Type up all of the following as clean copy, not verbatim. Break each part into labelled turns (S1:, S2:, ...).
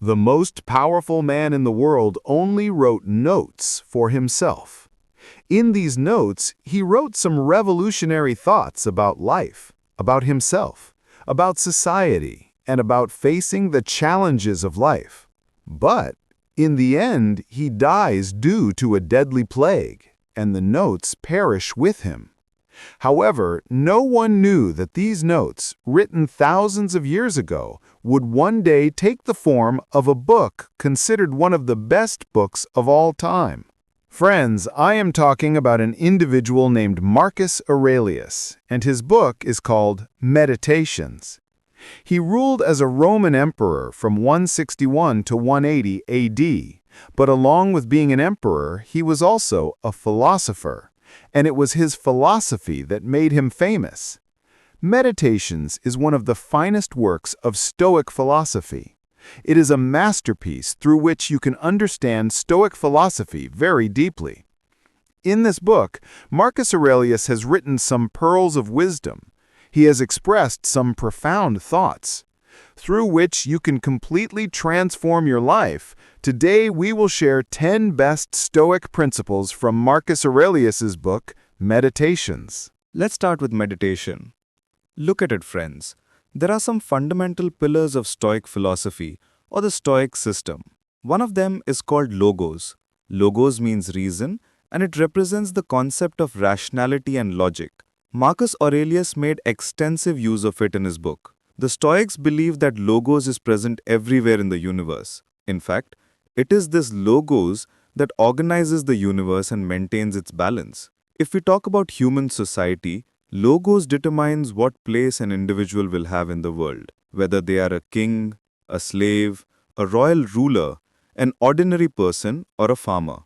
S1: The most powerful man in the world only wrote notes for himself. In these notes, he wrote some revolutionary thoughts about life, about himself, about society, and about facing the challenges of life. But, in the end, he dies due to a deadly plague, and the notes perish with him. However, no one knew that these notes, written thousands of years ago, would one day take the form of a book considered one of the best books of all time. Friends, I am talking about an individual named Marcus Aurelius, and his book is called Meditations. He ruled as a Roman emperor from 161 to 180 AD, but along with being an emperor, he was also a philosopher, and it was his philosophy that made him famous. Meditations is one of the finest works of Stoic philosophy. It is a masterpiece through which you can understand Stoic philosophy very deeply. In this book, Marcus Aurelius has written some pearls of wisdom. He has expressed some profound thoughts, through which you can completely transform your life. Today we will share 10 best Stoic principles from Marcus Aurelius's book, Meditations.
S2: Let's start with meditation. Look at it, friends. There are some fundamental pillars of Stoic philosophy, or the Stoic system. One of them is called logos. Logos means reason, and it represents the concept of rationality and logic. Marcus Aurelius made extensive use of it in his book. The Stoics believe that logos is present everywhere in the universe. In fact, it is this logos that organizes the universe and maintains its balance. If we talk about human society, logos determines what place an individual will have in the world, whether they are a king, a slave, a royal ruler, an ordinary person, or a farmer.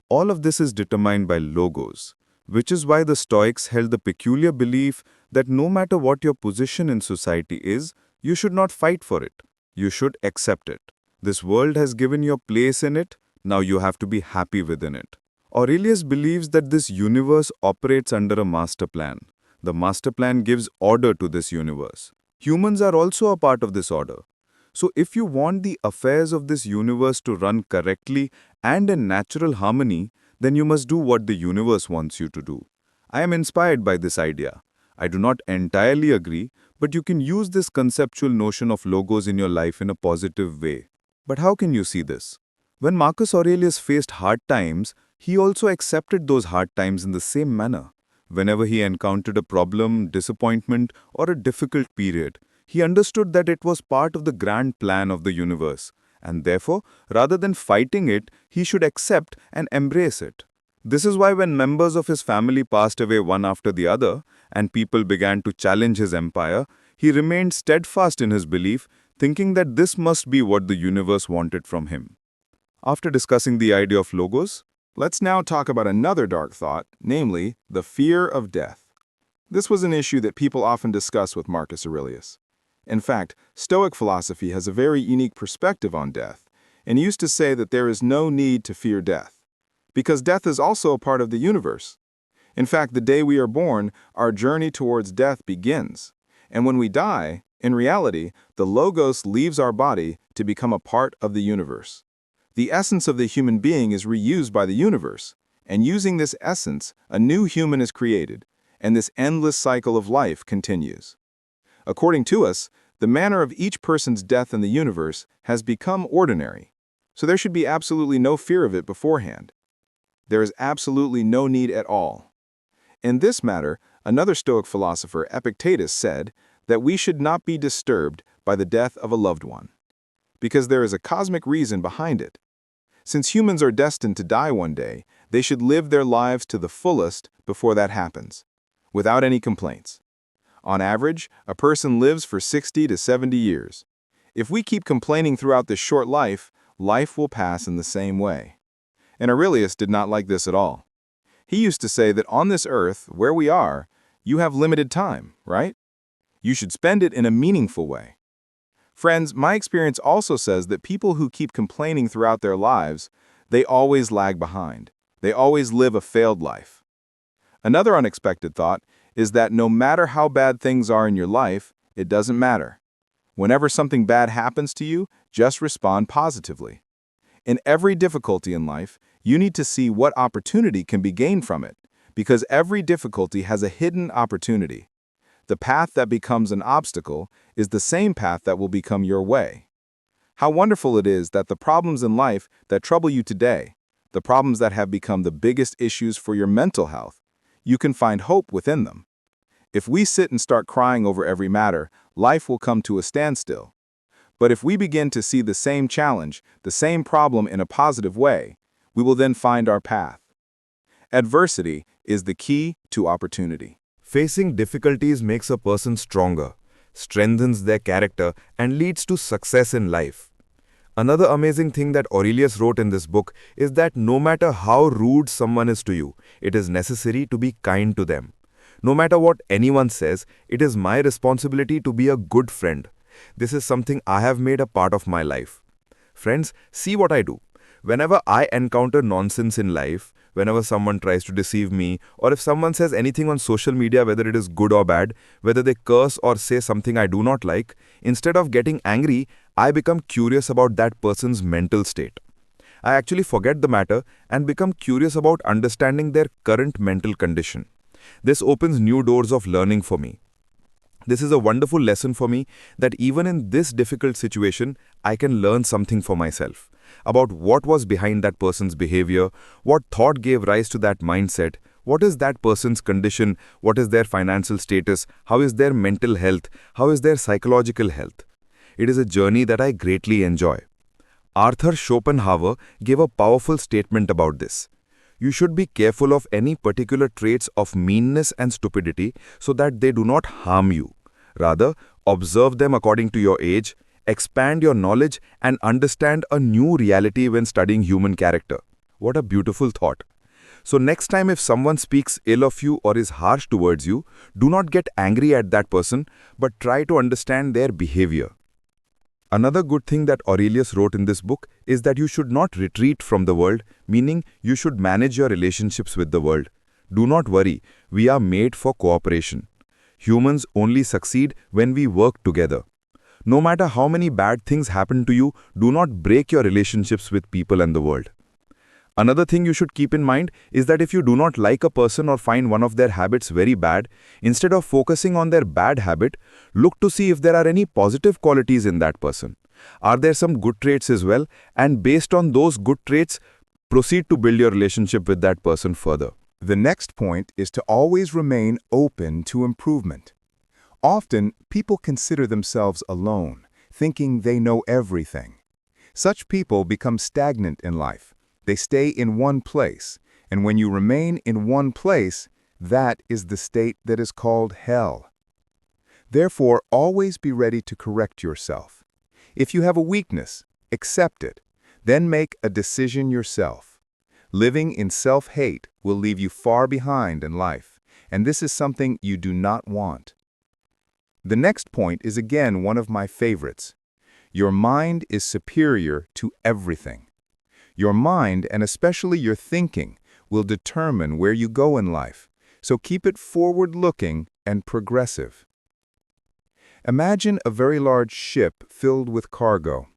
S2: All of this is determined by logos, which is why the Stoics held the peculiar belief that no matter what your position in society is, you should not fight for it. You should accept it. This world has given you a place in it, now you have to be happy within it. Aurelius believes that this universe operates under a master plan. The master plan gives order to this universe. Humans are also a part of this order. So if you want the affairs of this universe to run correctly and in natural harmony, then you must do what the universe wants you to do. I am inspired by this idea. I do not entirely agree, but you can use this conceptual notion of logos in your life in a positive way. But how can you see this? When Marcus Aurelius faced hard times, he also accepted those hard times in the same manner. Whenever he encountered a problem, disappointment, or a difficult period, he understood that it was part of the grand plan of the universe, and therefore, rather than fighting it, he should accept and embrace it. This is why when members of his family passed away one after the other, and people began to challenge his empire, he remained steadfast in his belief, thinking that this must be what the universe wanted from him. After discussing the idea of logos,
S1: let's now talk about another dark thought, namely, the fear of death. This was an issue that people often discuss with Marcus Aurelius. In fact, Stoic philosophy has a very unique perspective on death, and used to say that there is no need to fear death, because death is also a part of the universe. In fact, the day we are born, our journey towards death begins, and when we die, in reality, the logos leaves our body to become a part of the universe. The essence of the human being is reused by the universe, and using this essence, a new human is created, and this endless cycle of life continues. According to us, the manner of each person's death in the universe has become ordinary, so there should be absolutely no fear of it beforehand. There is absolutely no need at all. In this matter, another Stoic philosopher, Epictetus, said that we should not be disturbed by the death of a loved one, because there is a cosmic reason behind it. Since humans are destined to die one day, they should live their lives to the fullest before that happens, without any complaints. On average, a person lives for 60 to 70 years. If we keep complaining throughout this short life, life will pass in the same way. And Aurelius did not like this at all. He used to say that on this earth, where we are, you have limited time, right? You should spend it in a meaningful way. Friends, my experience also says that people who keep complaining throughout their lives, they always lag behind. They always live a failed life. Another unexpected thought is that no matter how bad things are in your life, it doesn't matter. Whenever something bad happens to you, Just respond positively. In every difficulty in life, you need to see what opportunity can be gained from it, because every difficulty has a hidden opportunity. The path that becomes an obstacle is the same path that will become your way. How wonderful it is that the problems in life that trouble you today, the problems that have become the biggest issues for your mental health, you can find hope within them. If we sit and start crying over every matter, life will come to a standstill. But if we begin to see the same challenge, the same problem in a positive way, we will then find our path. Adversity is the key to opportunity.
S2: Facing difficulties makes a person stronger, strengthens their character, and leads to success in life. Another amazing thing that Aurelius wrote in this book is that no matter how rude someone is to you, it is necessary to be kind to them. No matter what anyone says, it is my responsibility to be a good friend. This is something I have made a part of my life. Friends, see what I do. Whenever I encounter nonsense in life, whenever someone tries to deceive me, or if someone says anything on social media, whether it is good or bad, whether they curse or say something I do not like, instead of getting angry, I become curious about that person's mental state. I actually forget the matter and become curious about understanding their current mental condition. This opens new doors of learning for me. This is a wonderful lesson for me that even in this difficult situation, I can learn something for myself about what was behind that person's behavior, what thought gave rise to that mindset, what is that person's condition, what is their financial status, how is their mental health, how is their psychological health. It is a journey that I greatly enjoy. Arthur Schopenhauer gave a powerful statement about this. You should be careful of any particular traits of meanness and stupidity so that they do not harm you. Rather, observe them according to your age, expand your knowledge, and understand a new reality when studying human character. What a beautiful thought. So next time if someone speaks ill of you or is harsh towards you, do not get angry at that person, but try to understand their behavior. Another good thing that Aurelius wrote in this book is that you should not retreat from the world, meaning you should manage your relationships with the world. Do not worry, we are made for cooperation. Humans only succeed when we work together. No matter how many bad things happen to you, do not break your relationships with people and the world. Another thing you should keep in mind is that if you do not like a person or find one of their habits very bad, instead of focusing on their bad habit, look to see if there are any positive qualities in that person. Are there some good traits as well? And based on those good traits, proceed to build your relationship with that person further.
S1: The next point is to always remain open to improvement. Often, people consider themselves alone, thinking they know everything. Such people become stagnant in life. They stay in one place, and when you remain in one place, that is the state that is called hell. Therefore, always be ready to correct yourself. If you have a weakness, accept it, then make a decision yourself. Living in self-hate will leave you far behind in life, and this is something you do not want. The next point is again one of my favorites. Your mind is superior to everything. Your mind, and especially your thinking, will determine where you go in life, so keep it forward-looking and progressive. Imagine a very large ship filled with cargo.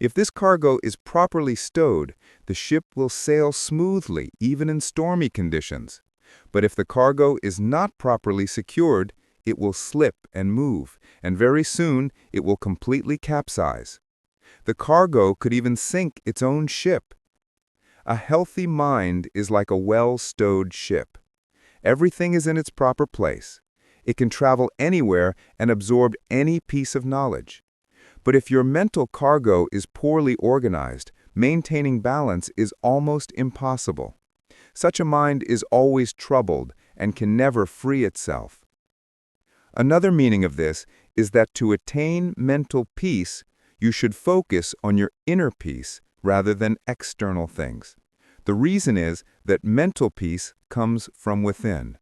S1: If this cargo is properly stowed, the ship will sail smoothly even in stormy conditions. But if the cargo is not properly secured, it will slip and move, and very soon it will completely capsize. The cargo could even sink its own ship. A healthy mind is like a well-stowed ship. Everything is in its proper place. It can travel anywhere and absorb any piece of knowledge. But if your mental cargo is poorly organized, maintaining balance is almost impossible. Such a mind is always troubled and can never free itself. Another meaning of this is that to attain mental peace, you should focus on your inner peace rather than external things. The reason is that mental peace comes from within.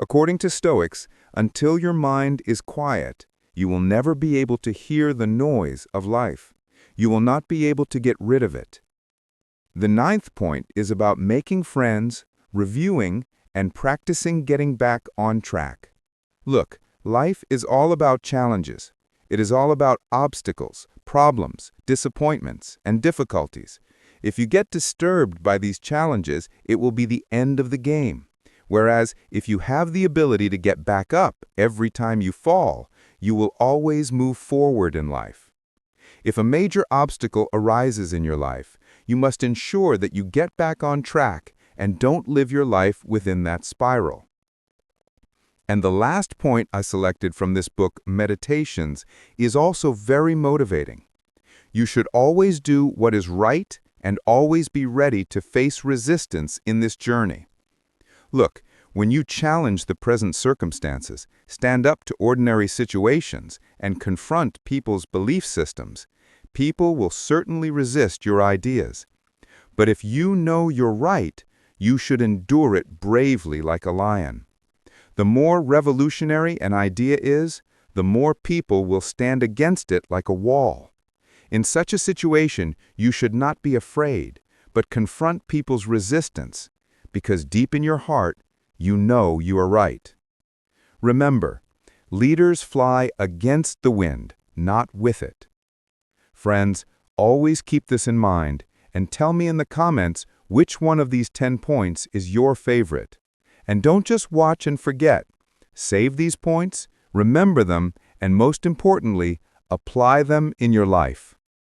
S1: According to Stoics, until your mind is quiet, you will never be able to hear the noise of life. You will not be able to get rid of it. The ninth point is about making friends, reviewing, and practicing getting back on track. Look, life is all about challenges. It is all about obstacles, problems, disappointments, and difficulties. If you get disturbed by these challenges, it will be the end of the game. Whereas, if you have the ability to get back up every time you fall, you will always move forward in life. If a major obstacle arises in your life, you must ensure that you get back on track and don't live your life within that spiral. And the last point I selected from this book, Meditations, is also very motivating. You should always do what is right and always be ready to face resistance in this journey. Look, when you challenge the present circumstances, stand up to ordinary situations, and confront people's belief systems, people will certainly resist your ideas. But if you know you're right, you should endure it bravely like a lion. The more revolutionary an idea is, the more people will stand against it like a wall. In such a situation, you should not be afraid, but confront people's resistance, because deep in your heart, you know you are right. Remember, leaders fly against the wind, not with it. Friends, always keep this in mind, and tell me in the comments which one of these 10 points is your favorite. And don't just watch and forget. Save these points, remember them, and most importantly, apply them in your life.